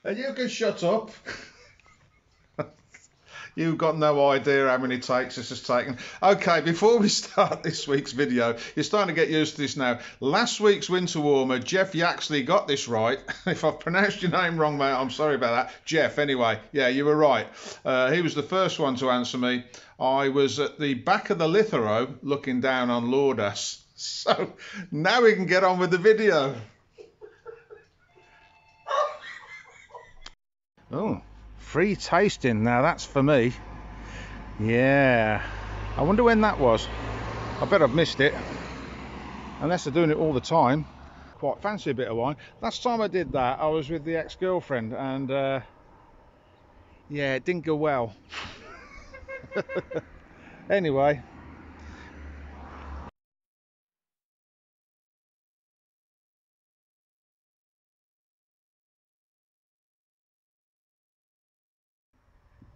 And you can shut up. You've got no idea how many takes this has taken. Okay, before we start this week's video, you're starting to get used to this now. Last week's winter warmer, Jeff Yaxley got this right. If I've pronounced your name wrong, mate, I'm sorry about that. Jeff, anyway, yeah, you were right. He was the first one to answer me. I was at the back of the Lithero looking down on Lourdes. So now we can get on with the video. Oh. Free tasting, now that's for me. Yeah, I wonder when that was. I bet I've missed it, unless they're doing it all the time. Quite fancy a bit of wine. Last time I did that, I was with the ex-girlfriend, and yeah, it didn't go well. Anyway.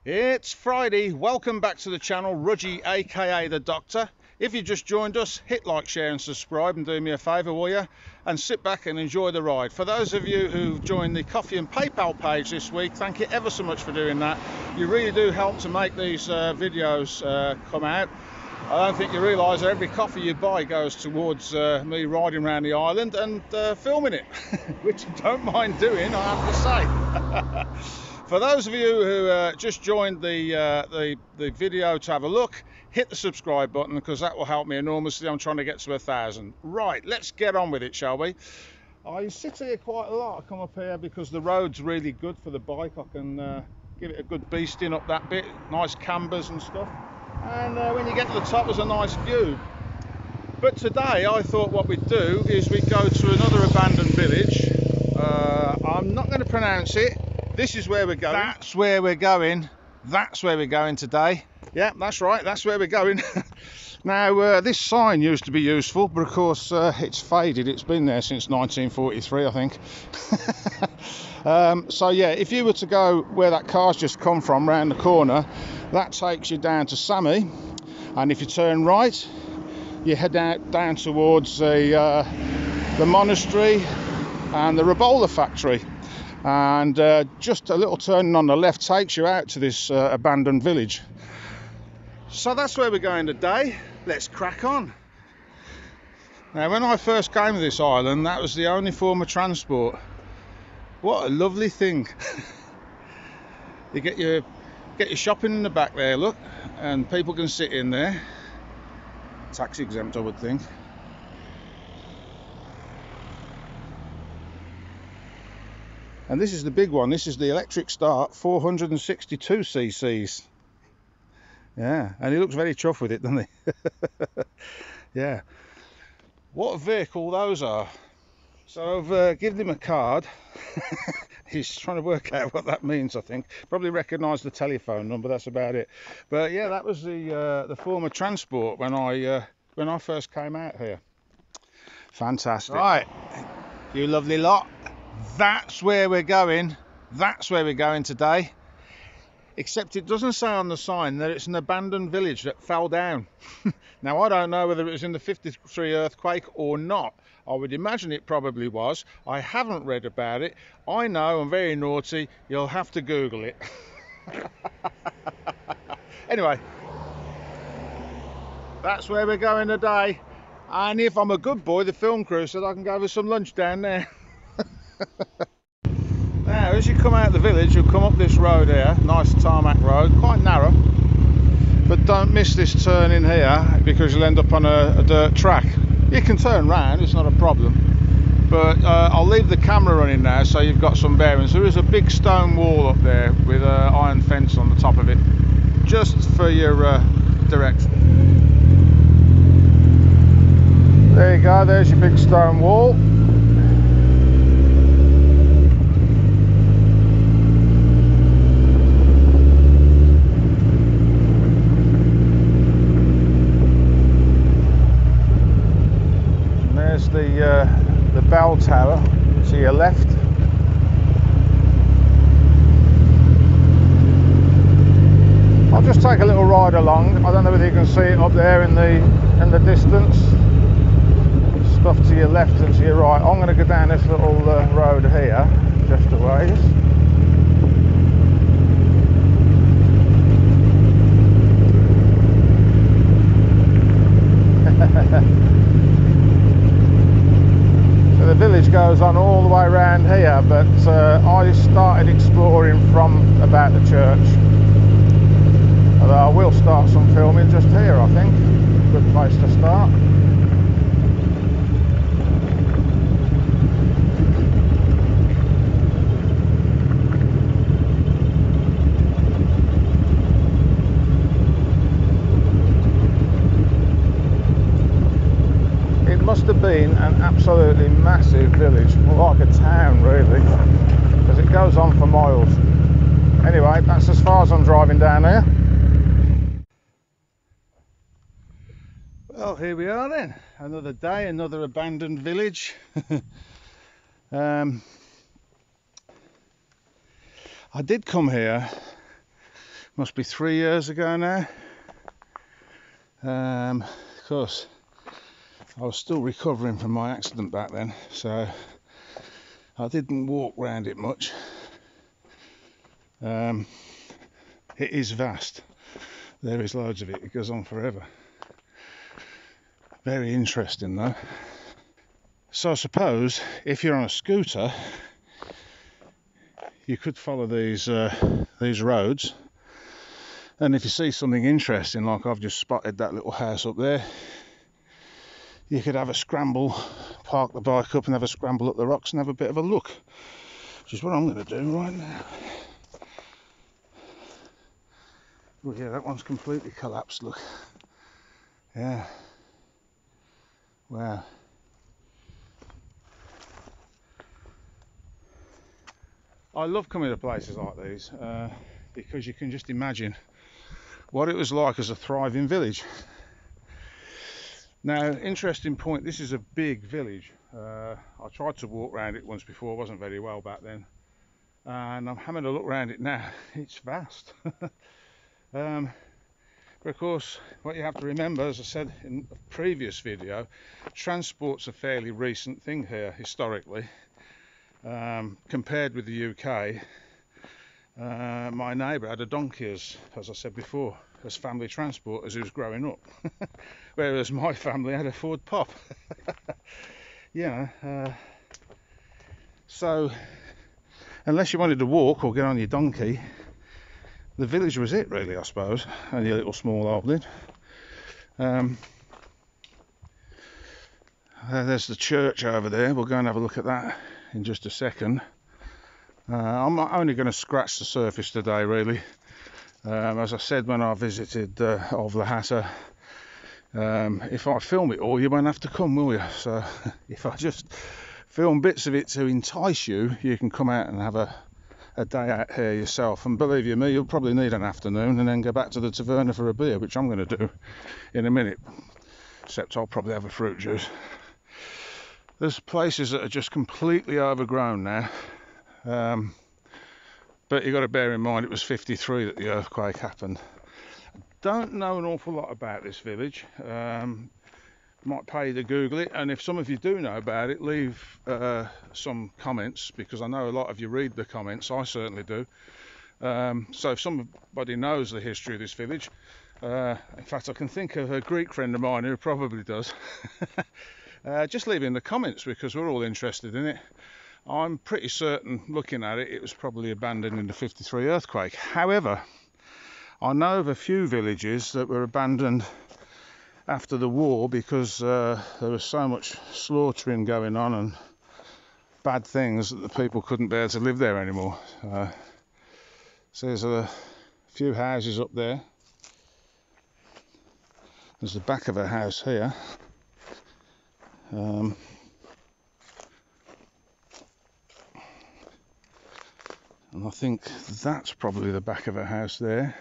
It's Friday. Welcome back to the channel, Rudgey, aka the Doctor. If you just joined us, hit like, share and subscribe, and do me a favour, will you? And sit back and enjoy the ride. For those of you who've joined the Coffee and PayPal page this week, thank you ever so much for doing that. You really do help to make these videos come out. I don't think you realise that every coffee you buy goes towards me riding around the island and filming it, which I don't mind doing, I have to say. For those of you who just joined the video to have a look, hit the subscribe button, because that will help me enormously. I'm trying to get to 1,000. Right, let's get on with it, shall we? I sit here quite a lot. I come up here because the road's really good for the bike. I can give it a good beasting up that bit, nice cambers and stuff. And when you get to the top, there's a nice view. But today, I thought what we'd do is we'd go to another abandoned village. I'm not going to pronounce it. This is where we're going. That's where we're going. That's where we're going today. Yeah, that's right. That's where we're going. Now, this sign used to be useful, but of course it's faded. It's been there since 1943, I think. So yeah, if you were to go where that car's just come from, round the corner, that takes you down to Sammy. And if you turn right, you head down towards the monastery and the Rabola factory. And just a little turning on the left takes you out to this abandoned village. So that's where we're going today. Let's crack on. Now, when I first came to this island, that was the only form of transport. What a lovely thing. You get your shopping in the back there, look, and people can sit in there. Tax exempt, I would think. And this is the big one. This is the electric start, 462 cc's. Yeah, and he looks very chuffed with it, doesn't he? Yeah. What a vehicle those are. So I've given him a card. He's trying to work out what that means, I think. Probably recognised the telephone number, that's about it. But yeah, that was the form of transport when I first came out here. Fantastic. Right, you lovely lot. That's where we're going. That's where we're going today. Except it doesn't say on the sign that it's an abandoned village that fell down. Now, I don't know whether it was in the 53 earthquake or not. I would imagine it probably was. I haven't read about it. I know I'm very naughty. You'll have to Google it. Anyway, that's where we're going today. And if I'm a good boy, the film crew said I can go for some lunch down there. Now, as you come out of the village, you'll come up this road here, nice tarmac road, quite narrow, but don't miss this turn in here because you'll end up on a dirt track. You can turn round, it's not a problem, but I'll leave the camera running now so you've got some bearings. There is a big stone wall up there with an iron fence on the top of it, just for your direction. There you go, there's your big stone wall. The bell tower to your left. I'll just take a little ride along. I don't know whether you can see it up there in the distance. Stuff to your left and to your right. I'm going to go down this little road here, just a ways. goes on all the way around here, but I started exploring from about the church. Although I will start some filming just here, I think. Good place to start. Must have been an absolutely massive village, more like a town really, because it goes on for miles. Anyway, that's as far as I'm driving down here. Well, here we are then, another day, another abandoned village. I did come here, must be 3 years ago now. Of course, I was still recovering from my accident back then, so I didn't walk around it much. It is vast. There is loads of it. It goes on forever. Very interesting though. So I suppose if you're on a scooter, you could follow these roads, and if you see something interesting, like I've just spotted that little house up there, you could have a scramble, park the bike up and have a scramble up the rocks and have a bit of a look, which is what I'm going to do right now. Oh yeah, that one's completely collapsed, look. Yeah. Wow. I love coming to places like these because you can just imagine what it was like as a thriving village. Now, interesting point, this is a big village. I tried to walk around it once before, wasn't very well back then, and I'm having a look around it now. It's vast. But of course, what you have to remember, as I said in a previous video, transport's a fairly recent thing here historically. Compared with the UK, my neighbour had a donkey, as I said before, as family transport as he was growing up, whereas my family had a Ford Pop. So unless you wanted to walk or get on your donkey, the village was it really, I suppose, and your little small holding. There's the church over there. We'll go and have a look at that in just a second. I'm only going to scratch the surface today really. As I said when I visited Valsamata, if I film it all, you won't have to come, will you? So if I just film bits of it to entice you, you can come out and have a day out here yourself. And believe you me, you'll probably need an afternoon and then go back to the taverna for a beer, which I'm going to do in a minute, except I'll probably have a fruit juice. There's places that are just completely overgrown now. But you've got to bear in mind it was 53 that the earthquake happened. Don't know an awful lot about this village. Might pay you to Google it, and if some of you do know about it, leave some comments, because I know a lot of you read the comments. I certainly do. So if somebody knows the history of this village, in fact I can think of a Greek friend of mine who probably does, just leave it in the comments, because we're all interested in it. I'm pretty certain, looking at it, it was probably abandoned in the 53 earthquake. However, I know of a few villages that were abandoned after the war because there was so much slaughtering going on and bad things that the people couldn't bear to live there anymore. So there's a few houses up there. There's the back of a house here. And I think that's probably the back of a house there.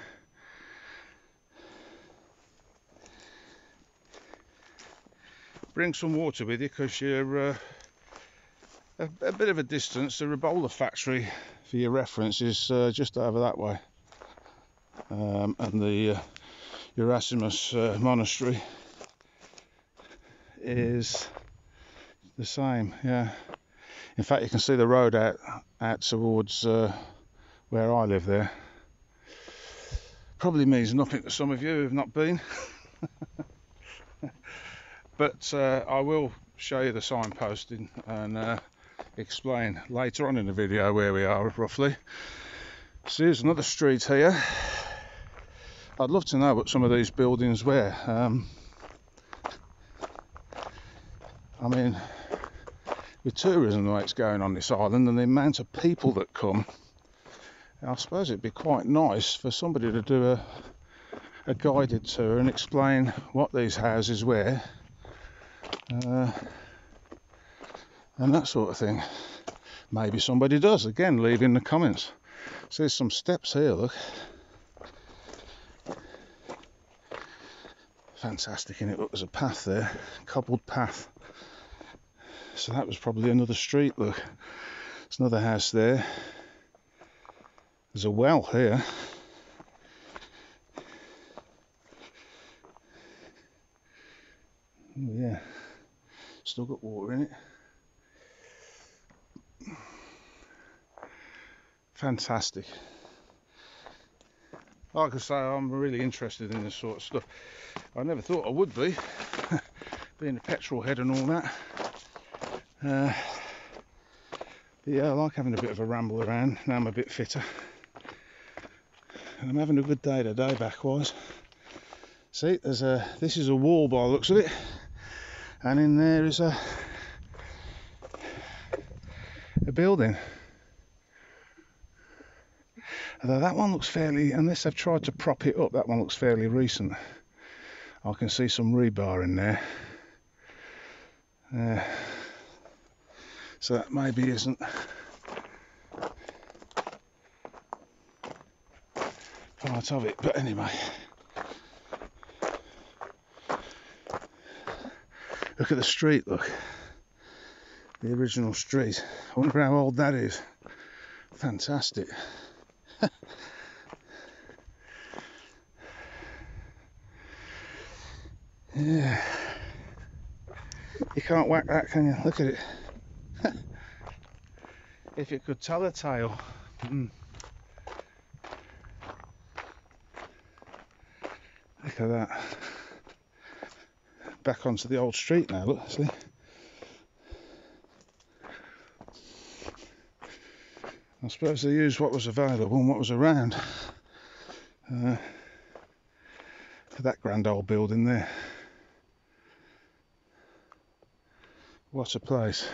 Bring some water with you, because you're a bit of a distance. The Rudgey factory, for your reference, is just over that way. And the Erasmus monastery is the same, yeah. In fact, you can see the road out towards where I live there. Probably means nothing to some of you who have not been. But I will show you the signposting, and explain later on in the video where we are roughly. So here's another street here. I'd love to know what some of these buildings were. I mean, with tourism the way it's going on this island and the amount of people that come, I suppose it'd be quite nice for somebody to do a guided tour and explain what these houses were, and that sort of thing. Maybe somebody does. Again, leave in the comments. So there's some steps here, look. Fantastic, innit? Look, there's a path there, cobbled path. So that was probably another street, look. There's another house there. There's a well here. Oh yeah, still got water in it. Fantastic. Like I say, I'm really interested in this sort of stuff. I never thought I would be, being a petrol head and all that. But yeah, I like having a bit of a ramble around. Now I'm a bit fitter. And I'm having a good day today, back-wise. See, this is a wall by the looks of it. And in there is a building. Although that one looks fairly, unless they've tried to prop it up, that one looks fairly recent. I can see some rebar in there. So that maybe isn't part of it, but anyway. Look at the street, look. The original street. I wonder how old that is. Fantastic. Yeah. You can't whack that, can you? Look at it. If it could tell a tale. Look at that. Back onto the old street now, look, see? I suppose they used what was available and what was around for that grand old building there. What a place.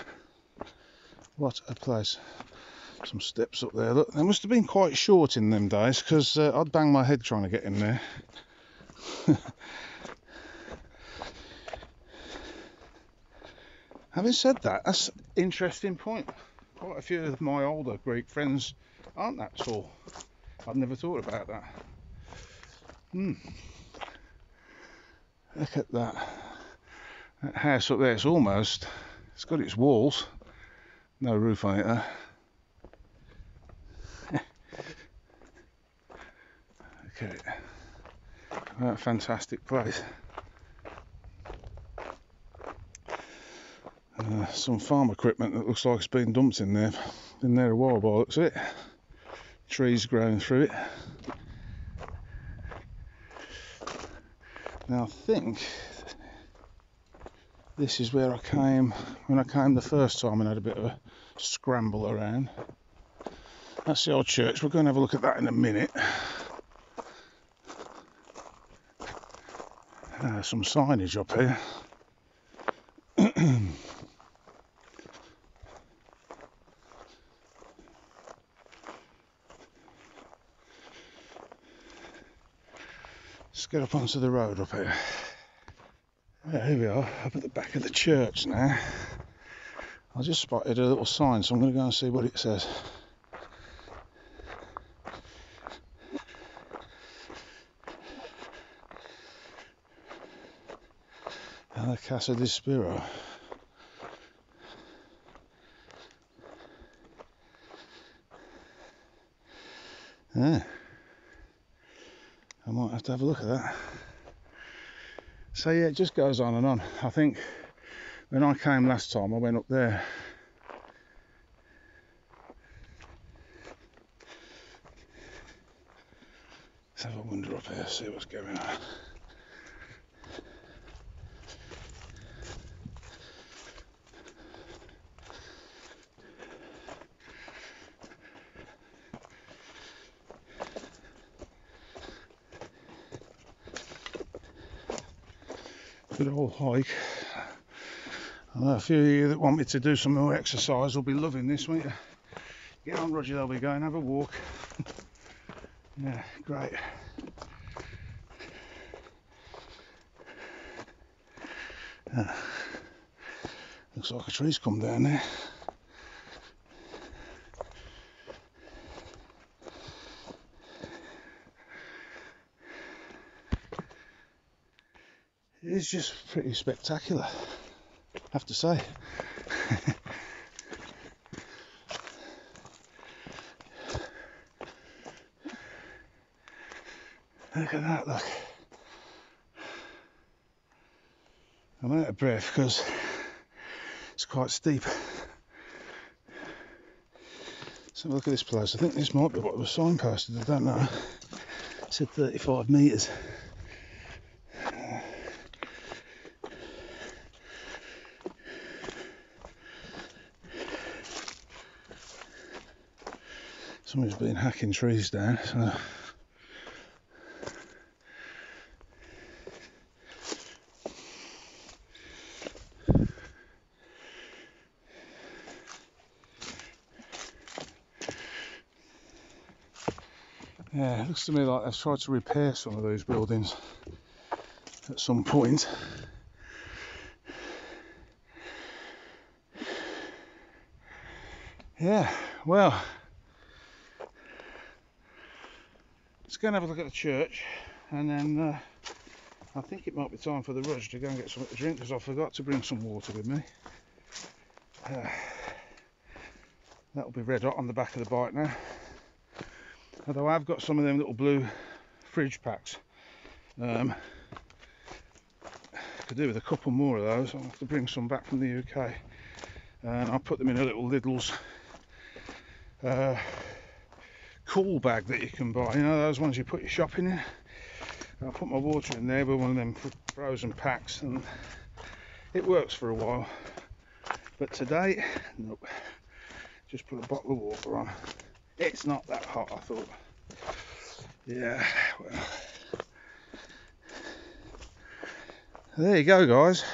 What a place. Some steps up there, look. They must have been quite short in them days, because I'd bang my head trying to get in there. Having said that, that's an interesting point. Quite a few of my older Greek friends aren't that tall. I've never thought about that. Look at that. That house up there, it's got its walls. No roof on it though. Look at it. What a fantastic place. Some farm equipment that looks like it's been dumped in there. Been there a while by the looks of it. Trees growing through it. Now I think this is where I came when I came the first time and had a bit of a scramble around. That's the old church. We're going to have a look at that in a minute. Some signage up here. Let's get up onto the road up here. Yeah, here we are, up at the back of the church now. I just spotted a little sign, so I'm going to go and see what it says. La Casa di Spiro. Yeah. I might have to have a look at that. So yeah, it just goes on and on. I think when I came last time, I went up there. Let's have a wander up here, see what's going on. Good old hike. I know a few of you that want me to do some more exercise will be loving this, won't you? Get on, Roger, they'll be going, have a walk. Yeah, great. Looks like a tree's come down there. It is just pretty spectacular, I have to say. Look at that, look. I'm out of breath because it's quite steep. Let's have a look at this place. I think this might be what was signposted, I don't know. It said 35 metres. Somebody's been hacking trees down, so. Yeah, it looks to me like they've tried to repair some of those buildings at some point. Yeah, well, let's go and have a look at the church, and then I think it might be time for the Rudge to go and get something to drink, because I forgot to bring some water with me. That'll be red hot on the back of the bike now. Although I've got some of them little blue fridge packs. Could do with a couple more of those. I'll have to bring some back from the UK. And I'll put them in a little Lidl's cool bag that you can buy. You know, those ones you put your shopping in. I'll put my water in there with one of them frozen packs, and it works for a while. But today, nope. Just put a bottle of water on. It's not that hot, I thought. Yeah, well. There you go, guys.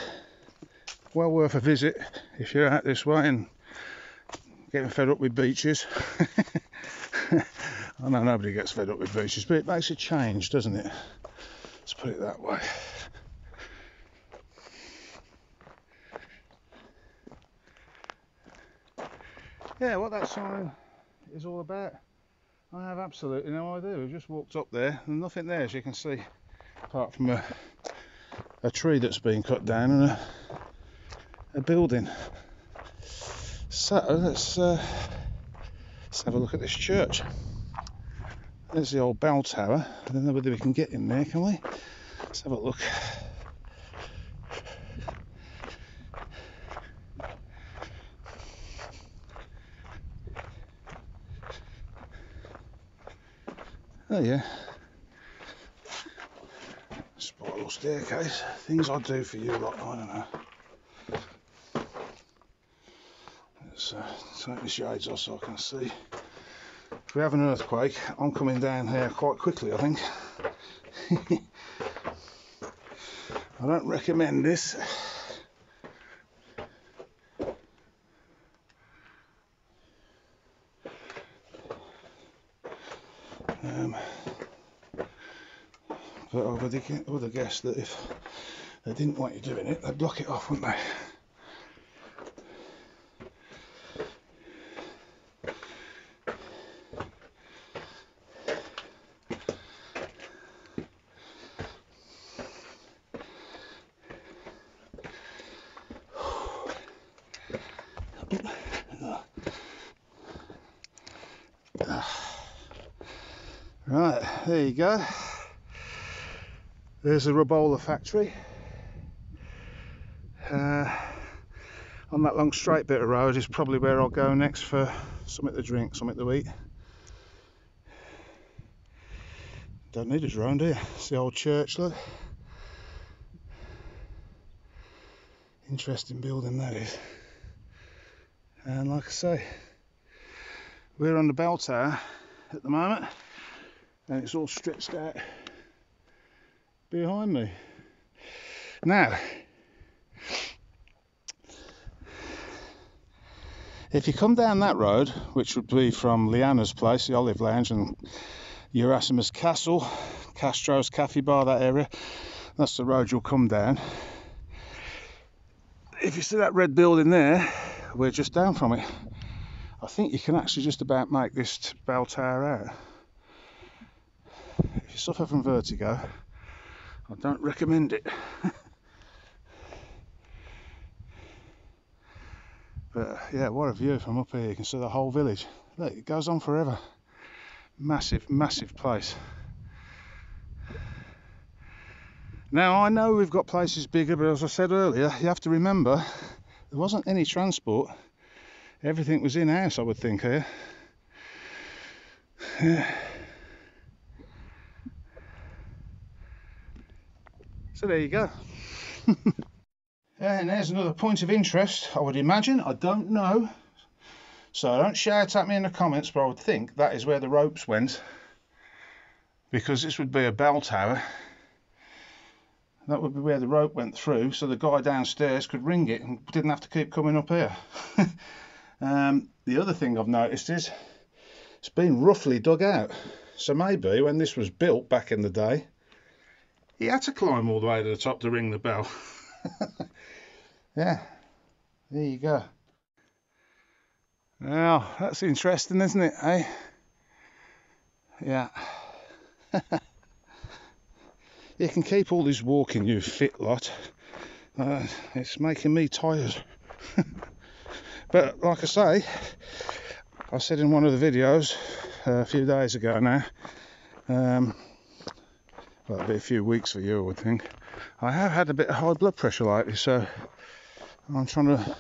Well worth a visit if you're out this way and getting fed up with beaches. I know nobody gets fed up with beaches, but it makes a change, doesn't it? Let's put it that way. Yeah, what that sign is all about, I have absolutely no idea. We've just walked up there and nothing there, as you can see, apart from a tree that's been cut down and a building. So let's have a look at this church. There's the old bell tower. I don't know whether we can get in there, can we? Let's have a look. Oh yeah. Spiral staircase. Things I do for you lot, I don't know. Let's take the shades off so I can see. If we have an earthquake, I'm coming down here quite quickly, I think. I don't recommend this. But I would have guessed that if they didn't want you doing it, they'd block it off, wouldn't they? Right, there you go. There's the Rabola factory. On that long straight bit of road is probably where I'll go next for something to drink, something to eat. Don't need a drone, do you? It's the old church, look. Interesting building that is. And like I say, we're on the bell tower at the moment, and it's all stretched out behind me. Now, if you come down that road, which would be from Leanna's place, the Olive Lounge, and Erasmus Castle, Castro's Cafe Bar, that area, that's the road you'll come down. If you see that red building there, we're just down from it. I think you can actually just about make this bell tower out. If you suffer from vertigo, I don't recommend it. But yeah, what a view from up here. You can see the whole village. Look, it goes on forever. Massive, massive place. Now, I know we've got places bigger, but as I said earlier, you have to remember there wasn't any transport. Everything was in-house, I would think, here. Yeah. So there you go. And there's another point of interest, I would imagine. I don't know. So don't shout at me in the comments, but I would think that is where the ropes went. Because this would be a bell tower. That would be where the rope went through, so the guy downstairs could ring it and didn't have to keep coming up here. The other thing I've noticed is it's been roughly dug out. So maybe when this was built back in the day, he had to climb all the way to the top to ring the bell. Yeah, there you go. Now, that's interesting, isn't it, eh? Yeah. You can keep all this walking, you fit lot. It's making me tired. But like I say, I said in one of the videos a few days ago now, well, it'll be a few weeks for you, I would think. I have had a bit of high blood pressure lately, so I'm trying to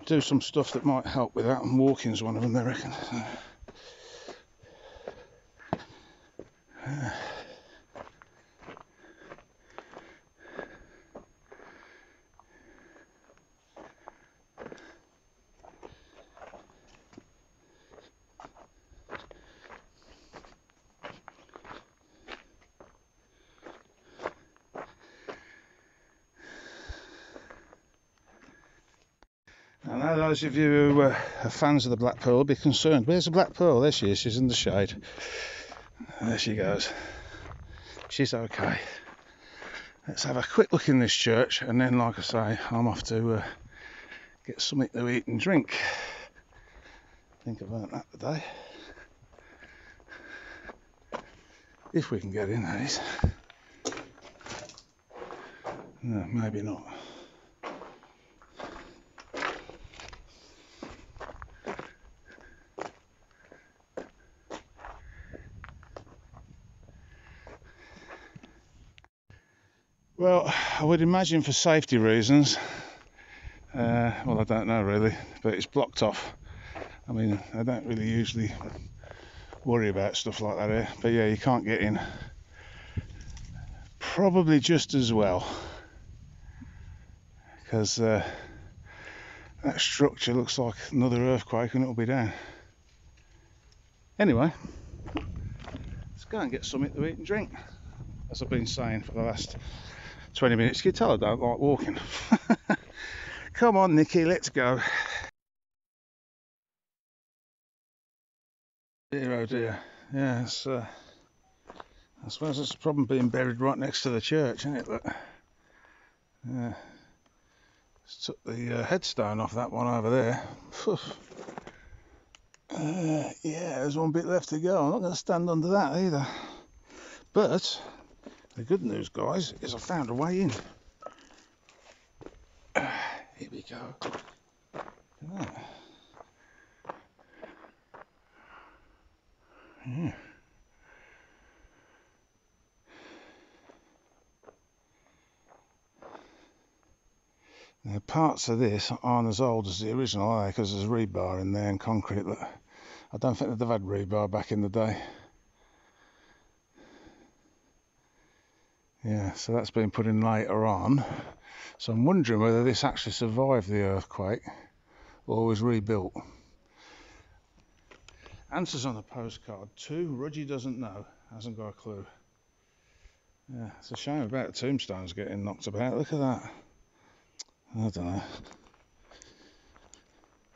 do some stuff that might help with that, and walking's one of them, I reckon. So, I know those of you who are fans of the black pearl will be concerned. Where's the black pearl? There she is, she's in the shade. There she goes. She's okay. Let's have a quick look in this church, and then, like I say, I'm off to get something to eat and drink. I think I've earned that today. If we can get in, that is. No, maybe not. Well, I would imagine for safety reasons, well, I don't know really, but it's blocked off. I mean, I don't really usually worry about stuff like that here, but yeah, you can't get in. Probably just as well, because that structure looks like another earthquake and it'll be down. Anyway, let's go and get something to eat and drink, as I've been saying for the last 20 minutes. You can tell I don't like walking. Come on, Nikki, let's go. Dear, oh dear. Yeah, it's, I suppose it's a problem being buried right next to the church, isn't it? But yeah, just took the headstone off that one over there. Yeah, there's one bit left to go. I'm not going to stand under that either. But the good news, guys, is I found a way in. Here we go. Yeah. Now, parts of this aren't as old as the original, are they? Because there's rebar in there and concrete. Look, I don't think they'd have had rebar back in the day. Yeah, so that's been put in later on. So I'm wondering whether this actually survived the earthquake or was rebuilt. Answers on the postcard. 2, Rudgey doesn't know, hasn't got a clue. Yeah, it's a shame about the tombstones getting knocked about. Look at that. I don't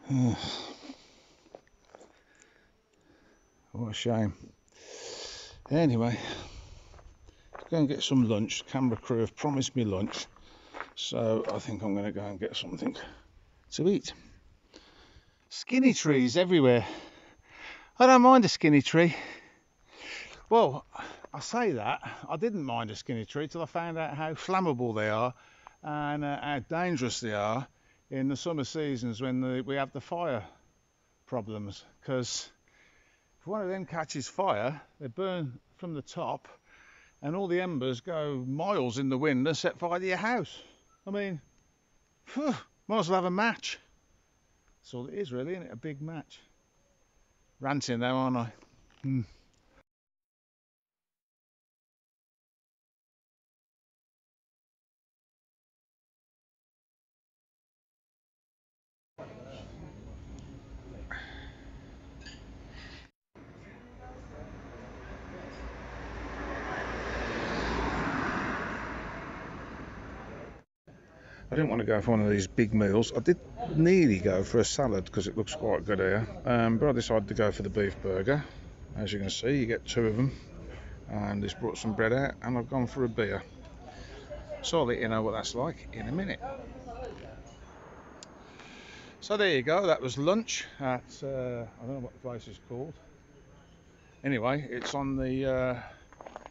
know. What a shame. Anyway, let's go and get some lunch. The camera crew have promised me lunch, so I think I'm going to go and get something to eat. Skinny trees everywhere. I don't mind a skinny tree. Well, I say that, I didn't mind a skinny tree till I found out how flammable they are and how dangerous they are in the summer seasons when we have the fire problems. Because if one of them catches fire, they burn from the top and all the embers go miles in the wind and set fire to your house. I mean, phew, might as well have a match. That's all it is really, isn't it? A big match. Ranting now, aren't I? I didn't want to go for one of these big meals. I did nearly go for a salad because it looks quite good here, but I decided to go for the beef burger. As you can see, you get 2 of them, and this brought some bread out, and I've gone for a beer. So I'll let you know what that's like in a minute. So there you go, that was lunch at, I don't know what the place is called. Anyway, it's on the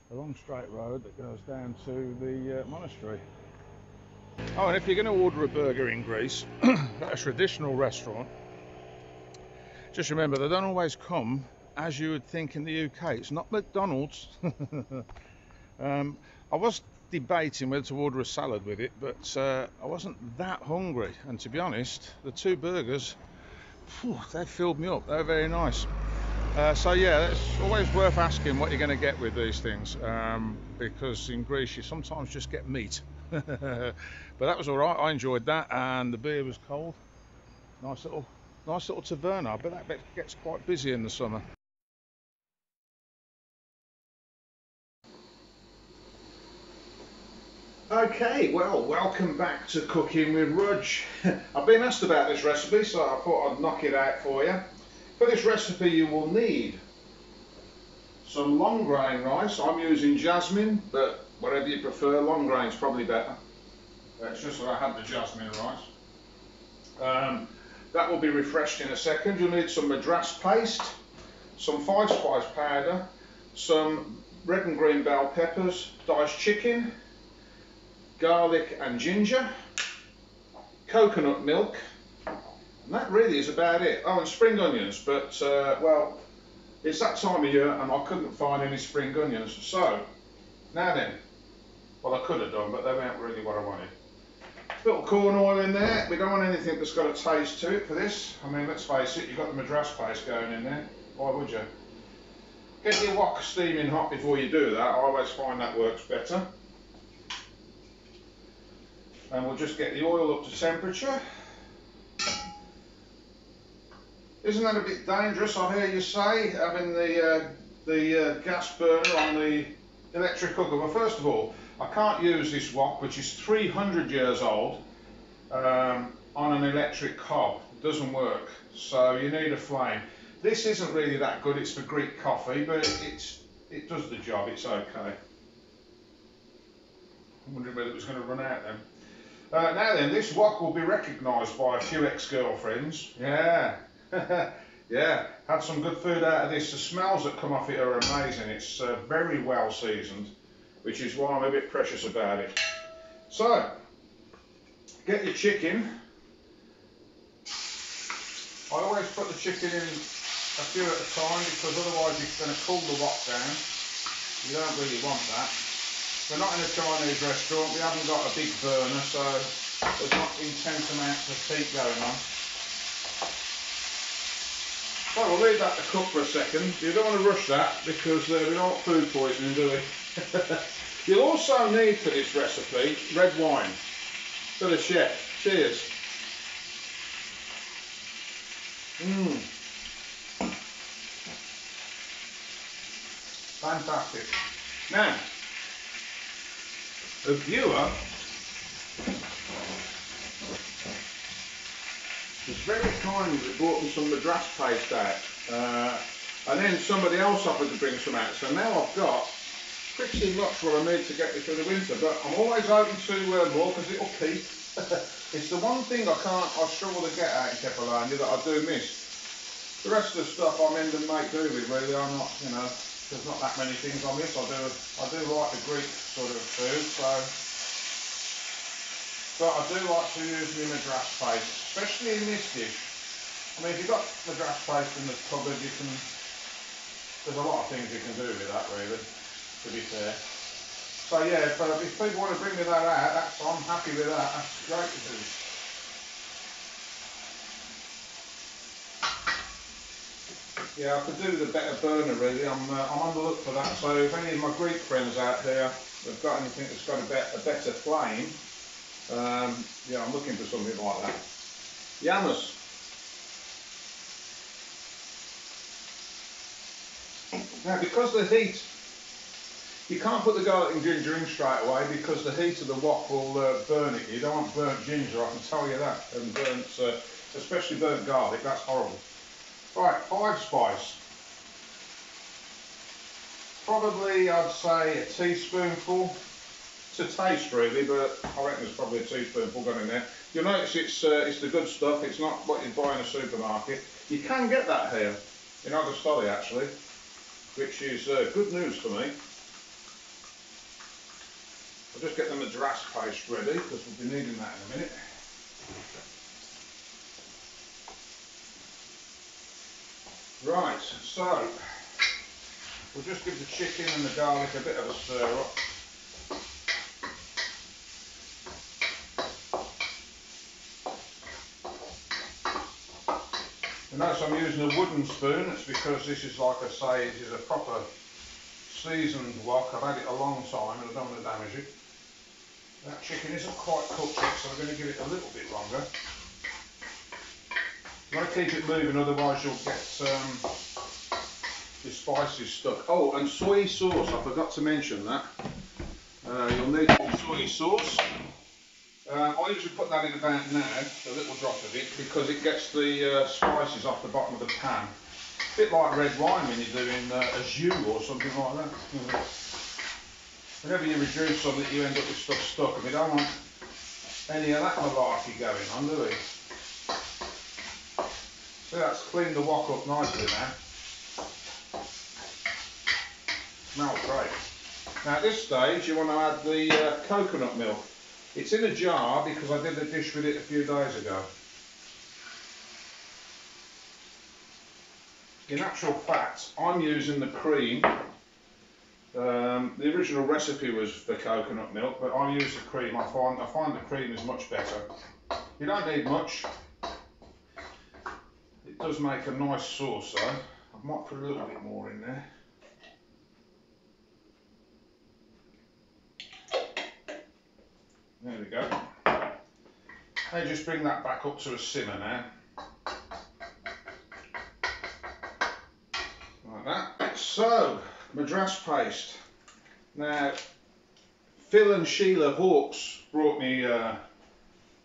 long straight road that goes down to the monastery. Oh, and if you're going to order a burger in Greece, at a traditional restaurant, just remember they don't always come as you would think in the UK. It's not McDonald's. I was debating whether to order a salad with it, but I wasn't that hungry. And to be honest, the 2 burgers, they filled me up. They're very nice. So yeah, it's always worth asking what you're going to get with these things, because in Greece you sometimes just get meat. But that was all right. I enjoyed that, and the beer was cold. Nice little taverna. But that gets quite busy in the summer. Okay, well, welcome back to Cooking with Rudge. I've been asked about this recipe, so I thought I'd knock it out for you. For this recipe you will need some long grain rice. I'm using jasmine, but whatever you prefer, long grain is probably better. It's just that I had the jasmine rice. That will be refreshed in a second. You'll need some madras paste, some 5-spice powder, some red and green bell peppers, diced chicken, garlic and ginger, coconut milk, and that really is about it. Oh, and spring onions, but well, it's that time of year and I couldn't find any spring onions. So, now then, well, I could have done, but they weren't really what I wanted. Little corn oil in there. We don't want anything that's got a taste to it for this. I mean, let's face it, you've got the madras paste going in there. Why would you? Get your wok steaming hot before you do that. I always find that works better. And we'll just get the oil up to temperature. Isn't that a bit dangerous, I hear you say, having the gas burner on the electric cooker? Well, first of all, I can't use this wok, which is 300 years old, on an electric hob. It doesn't work, so you need a flame. This isn't really that good, it's for Greek coffee, but it does the job, it's okay. I'm wondering whether it was going to run out then. Now then, this wok will be recognised by a few ex-girlfriends. Yeah, yeah, had some good food out of this. The smells that come off it are amazing. It's very well seasoned, which is why I'm a bit precious about it. So, get your chicken. I always put the chicken in a few at a time because otherwise you're going to cool the wok down. You don't really want that. We're not in a Chinese restaurant, we haven't got a big burner, so there's not intense amounts of heat going on. So we'll leave that to cook for a second. You don't want to rush that because we don't want food poisoning, do we? You'll also need for this recipe red wine. For the chef. Cheers. Fantastic. Now, a viewer was very kind that brought me some madras paste out, and then somebody else offered to bring some out, so now I've got pretty much what I need to get me through the winter, but I'm always open to more because it'll keep. It's the one thing I struggle to get out in Kepalania that I do miss. The rest of the stuff I'm in and make do with really. I'm not, you know, there's not that many things I miss. I do like the Greek sort of food, so. But I do like to use my madras paste, especially in this dish. I mean, if you've got madras paste in the cupboard, there's a lot of things you can do with that really, to be fair. So yeah, if people want to bring me that out, I'm happy with that. That's great to do. Yeah, I could do with a better burner really. I'm on the look for that. So if any of my Greek friends out there have got anything that's got a better flame, yeah, I'm looking for something like that. Yamas. Now, because the heat, you can't put the garlic and ginger in straight away because the heat of the wok will burn it. You don't want burnt ginger, I can tell you that, and burnt, especially burnt garlic. That's horrible. Right, 5 spice. Probably, I'd say a teaspoonful. To taste really, but I reckon there's probably a teaspoonful gone in there. You'll notice it's the good stuff, it's not what you buy in a supermarket. You can get that here in Augustoli actually, which is good news for me. I'll just get the madras paste ready because we'll be needing that in a minute. Right, so we'll just give the chicken and the garlic a bit of a stir up. You notice I'm using a wooden spoon. It's because this is, like I say, it is a proper seasoned wok. I've had it a long time and I don't want to damage it. That chicken isn't quite cooked yet, so I'm going to give it a little bit longer. You want to keep it moving, otherwise you'll get your spices stuck. Oh, and soy sauce, I forgot to mention that. You'll need soy sauce. I usually put that in about now, a little drop of it, because it gets the spices off the bottom of the pan. A bit like red wine when you're doing a jus or something like that. Whenever you reduce something, you end up with stuff stuck, and we don't want any of that malarkey going on, do we? So that's cleaned the wok up nicely now. Smells great. Now at this stage, you want to add the coconut milk. It's in a jar because I did a dish with it a few days ago. In actual fact, I'm using the cream. The original recipe was for coconut milk, but I use the cream. I find the cream is much better. You don't need much. It does make a nice sauce though. I might put a little bit more in there. There we go. And just bring that back up to a simmer now. Like that. So, madras paste. Now, Phil and Sheila Hawkes brought me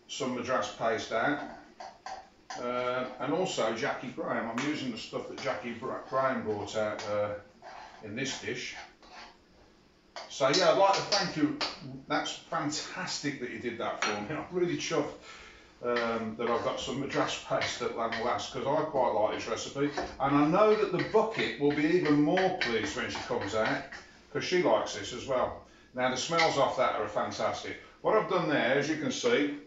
some madras paste out. And also Jackie Graham. I'm using the stuff that Jackie Graham brought out in this dish. So yeah, I'd like to thank you. That's fantastic that you did that for me. I'm really chuffed that I've got some madras paste at long last, because I quite like this recipe. And I know that the bucket will be even more pleased when she comes out, because she likes this as well. Now the smells off that are fantastic. What I've done there, as you can see,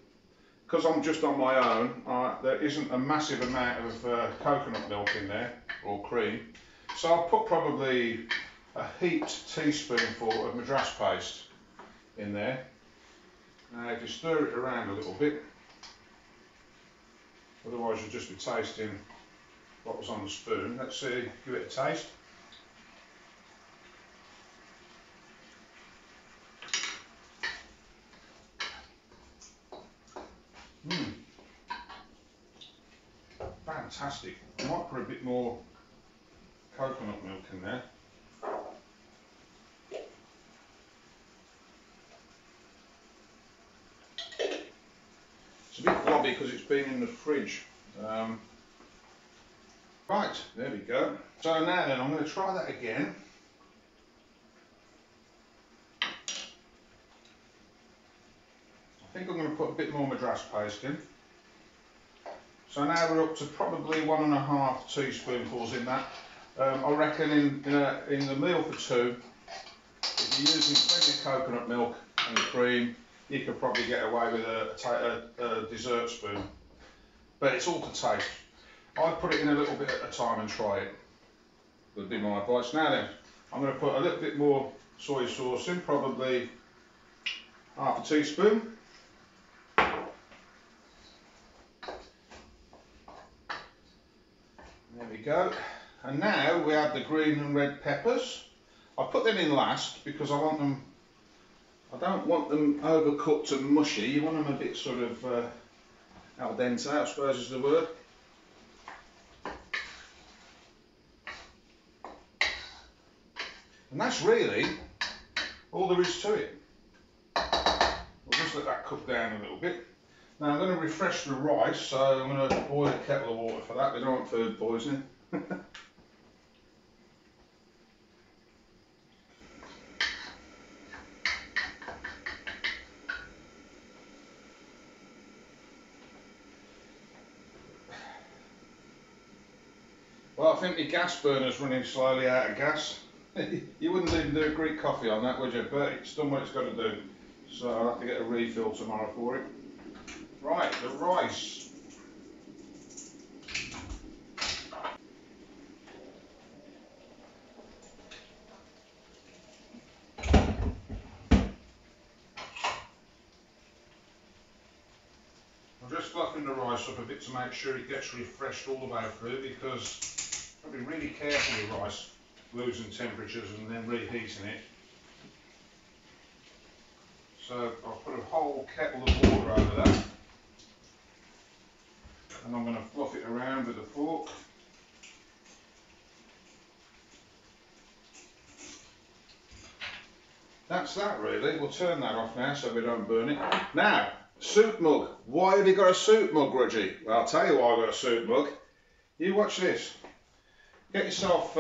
because I'm just on my own, there isn't a massive amount of coconut milk in there, or cream. So I'll put probably a heaped teaspoonful of madras paste in there. Now if you stir it around a little bit, otherwise you'll just be tasting what was on the spoon. Let's see, give it a taste. Fantastic. I might put a bit more coconut milk in there. knobby because it's been in the fridge. Right, there we go. So now then, I'm going to try that again. I think I'm going to put a bit more madras paste in. So now we're up to probably 1.5 teaspoonfuls in that. I reckon in the meal for two, if you're using plenty of coconut milk and cream, you could probably get away with a dessert spoon. But it's all to taste. I'd put it in a little bit at a time and try it. Would be my advice. Now then, I'm going to put a little bit more soy sauce in, probably 1/2 teaspoon. There we go. And now we add the green and red peppers. I put them in last because I don't want them overcooked and mushy. You want them a bit sort of al dente, I suppose is the word. And that's really all there is to it. We'll just let that cook down a little bit. Now I'm going to refresh the rice, so I'm going to boil a kettle of water for that. We don't want food poisoning. Well, I think the gas burner's running slowly out of gas. You wouldn't even do a Greek coffee on that, would you? But it's done what it's got to do. So I'll have to get a refill tomorrow for it. Right, the rice. I'm just fluffing the rice up a bit to make sure it gets refreshed all the way through, because I've got to be really careful with rice, losing temperatures and then reheating it. So I'll put a whole kettle of water over that, and I'm going to fluff it around with a fork. That's that really. We'll turn that off now so we don't burn it. Now, soup mug. Why have you got a soup mug, Rudgey? Well, I'll tell you why I've got a soup mug. You watch this. Get yourself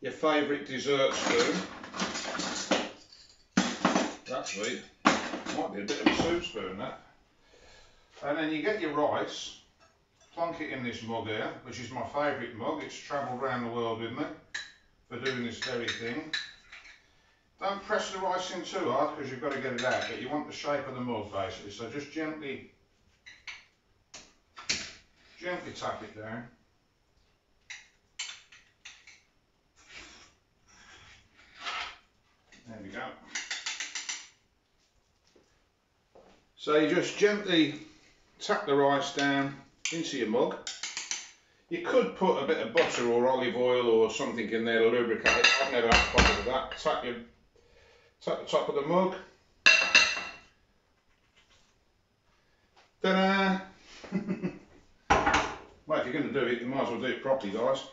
your favourite dessert spoon. Actually, might be a bit of a soup spoon, that. And then you get your rice, plonk it in this mug here, which is my favourite mug. It's travelled around the world with me for doing this very thing. Don't press the rice in too hard because you've got to get it out, but you want the shape of the mug basically. So just gently tap it down. There we go. So you just gently tap the rice down into your mug. You could put a bit of butter or olive oil or something in there to lubricate it. I've never had a problem with that. Tap the top of the mug. Ta-da! Well, if you're going to do it, you might as well do it properly, guys.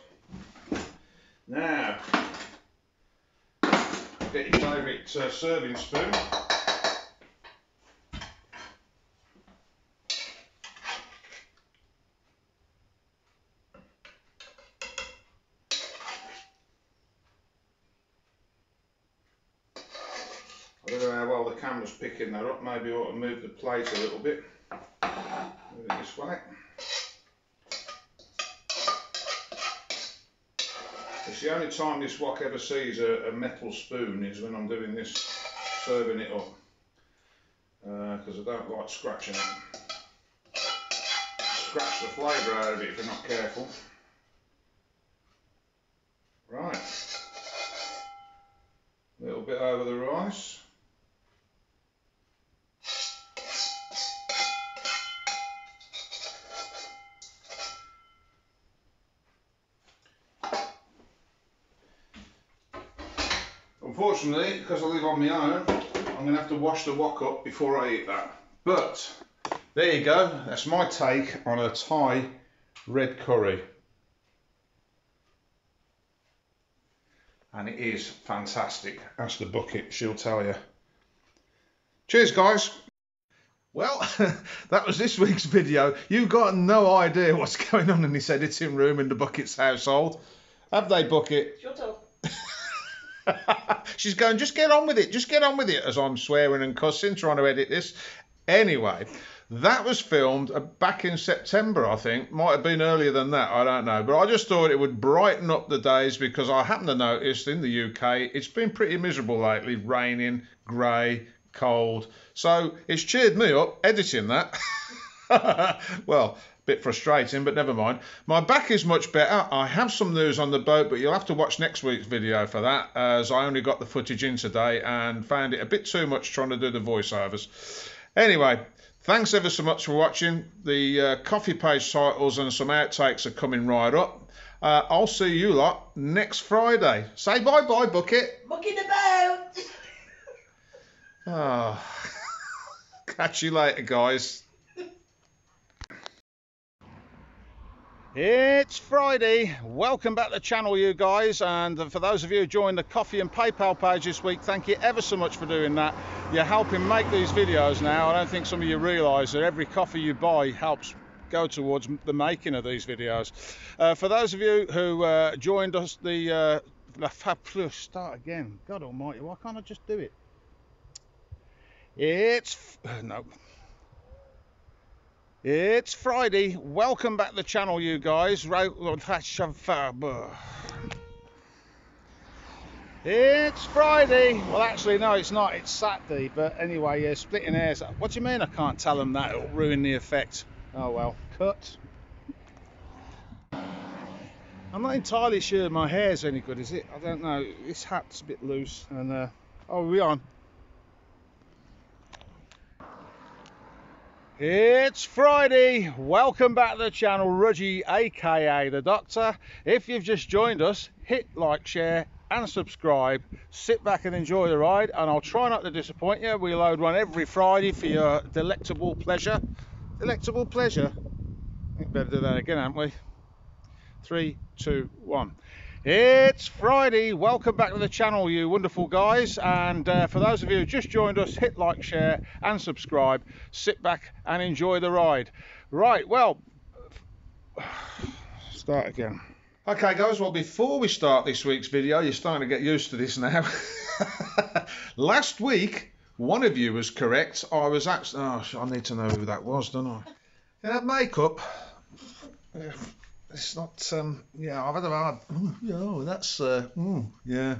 Now, get your favourite serving spoon. I don't know how well the camera's picking that up. Maybe I ought to move the plate a little bit. Move it this way. It's the only time this wok ever sees a metal spoon is when I'm doing this, serving it up. Because I don't like scratching it. Scratch the flavour out of it if you're not careful. Right. A little bit over the rice. Unfortunately, because I live on my own, I'm going to have to wash the wok up before I eat that. But, there you go. That's my take on a Thai red curry. And it is fantastic. Ask the bucket, she'll tell you. Cheers, guys. Well, that was this week's video. You've got no idea what's going on in this editing room in the Bucket's household. Have they, Bucket? Shut up. She's going, just get on with it, as I'm swearing and cussing, trying to edit this. Anyway, that was filmed back in September, I think. Might have been earlier than that, I don't know. But I just thought it would brighten up the days because I happen to notice in the UK, it's been pretty miserable lately, raining, grey, cold. So it's cheered me up editing that. Well, a bit frustrating, but never mind. My back is much better. I have some news on the boat, but you'll have to watch next week's video for that, as I only got the footage in today and found it a bit too much trying to do the voiceovers. Anyway, thanks ever so much for watching. The coffee page titles and some outtakes are coming right up. I'll see you lot next Friday. Say bye-bye, Bucket. Bucket about. Oh. Catch you later, guys. It's Friday. Welcome back to the channel, you guys. And for those of you who joined the Coffee and PayPal page this week, thank you ever so much for doing that. You're helping make these videos now. I don't think some of you realise that every coffee you buy helps go towards the making of these videos. For those of you who joined us, the Fab Plus, start again. God almighty, why can't I just do it? It's Friday. Welcome back to the channel, you guys. It's Friday. Well, actually, no, it's not. It's Saturday. But anyway, yeah, splitting hairs. What do you mean I can't tell them that? It'll ruin the effect. Oh, well. Cut. I'm not entirely sure my hair's any good, is it? I don't know. This hat's a bit loose. And, oh, are we on? It's Friday. Welcome back to the channel, Rudgey, aka the Doctor. If you've just joined us, hit like, share and subscribe. Sit back and enjoy the ride, and I'll try not to disappoint you. We load one every Friday for your delectable pleasure. Delectable pleasure? I think better do that again, haven't we? 3, 2, 1. It's Friday. Welcome back to the channel, you wonderful guys. And for those of you who just joined us, hit like, share and subscribe. Sit back and enjoy the ride. Right, well, start again. Okay guys, well, before we start this week's video, you're starting to get used to this now. Last week, one of you was correct. I was actually, oh, I need to know who that was, don't I? Did I have makeup? It's not, yeah, I've had a hard, oh, that's, yeah.